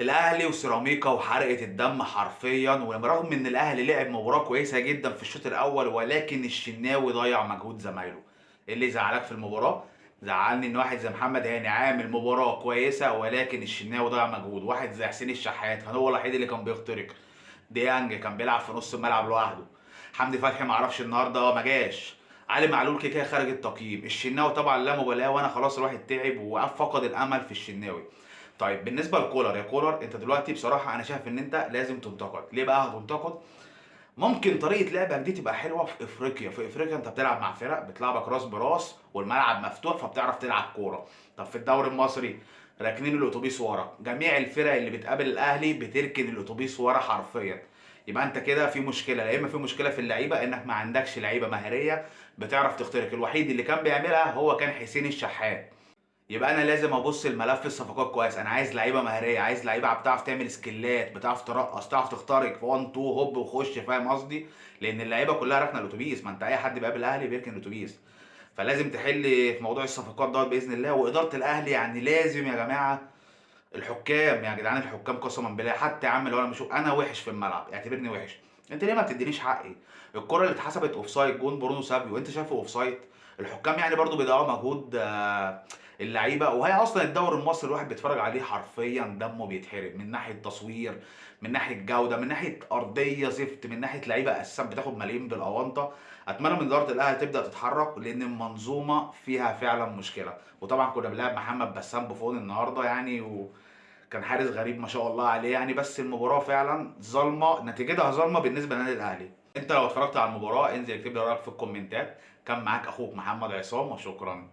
الاهلي وسيراميكا وحرقه الدم حرفيا. ورغم ان الاهلي لعب مباراه كويسه جدا في الشوط الاول، ولكن الشناوي ضيع مجهود زمايله. ايه اللي زعلك في المباراه؟ زعلني ان واحد زي محمد هاني عامل مباراه كويسه، ولكن الشناوي ضيع مجهود. واحد زي حسين الشحات كان هو الوحيد اللي كان بيخترق. ديانج كان بيلعب في نص الملعب لوحده. حمدي فتحي ما اعرفش النهارده ما جاش. علي معلول كده كده خارج التقييم. الشناوي طبعا لا مبالاه، وانا خلاص الواحد تعب وفقد الامل في الشناوي. طيب بالنسبه لكولر، يا كولر انت دلوقتي بصراحه انا شايف ان انت لازم تنتقد. ليه بقى هتنتقد؟ ممكن طريقه لعبك دي تبقى حلوه في افريقيا. في افريقيا انت بتلعب مع فرق بتلعبك راس براس والملعب مفتوح، فبتعرف تلعب كوره. طب في الدوري المصري راكنين الاتوبيس ورا. جميع الفرق اللي بتقابل الاهلي بتركن الاتوبيس ورا حرفيا. يبقى انت كده في مشكله. يا اما في مشكله في اللعيبه، انك ما عندكش لعيبه مهاريه بتعرف تخترق. الوحيد اللي كان بيعملها هو كان حسين الشحات. يبقى انا لازم ابص لملف الصفقات كويس. انا عايز لعيبه مهاريه، عايز لعيبه بتعرف تعمل سكيلات، بتعرف ترقص، تعرف تخترق 1 2 هوب وخش. فاهم قصدي؟ لان اللعيبه كلها راكنه الاتوبيس. ما انت اي حد بيقابل الاهلي بيركن الاتوبيس. فلازم تحل في موضوع الصفقات ده باذن الله. واداره الاهلي يعني لازم يا جماعه. الحكام يا جدعان، الحكام قسما بالله، حتى يا عم لو انا مش انا وحش في الملعب اعتبرني وحش. انت ليه ما بتدينيش حقي؟ الكره اللي اتحسبت اوفسايد جون برونو سابيو انت شايفه اوفسايد؟ الحكام يعني برضو بيضيعوا مجهود اللعيبه. وهي اصلا الدوري المصري الواحد بيتفرج عليه حرفيا دمه بيتحرق، من ناحيه تصوير، من ناحيه جوده، من ناحيه ارضيه زفت، من ناحيه لعيبه اساسا بتاخد ملايين بالاونطه. اتمنى من اداره الاهلي تبدا تتحرك، لان المنظومه فيها فعلا مشكله. وطبعا كنا بنلعب محمد بسام بوفون النهارده يعني كان حارس غريب ما شاء الله عليه يعني. بس المباراه فعلا ظالمه، نتيجتها ظالمه بالنسبه للنادي الاهلي. انت لو اتفرجت على المباراه انزل اكتب لي رايك في الكومنتات. كان معاك اخوك محمد عصام، وشكرا.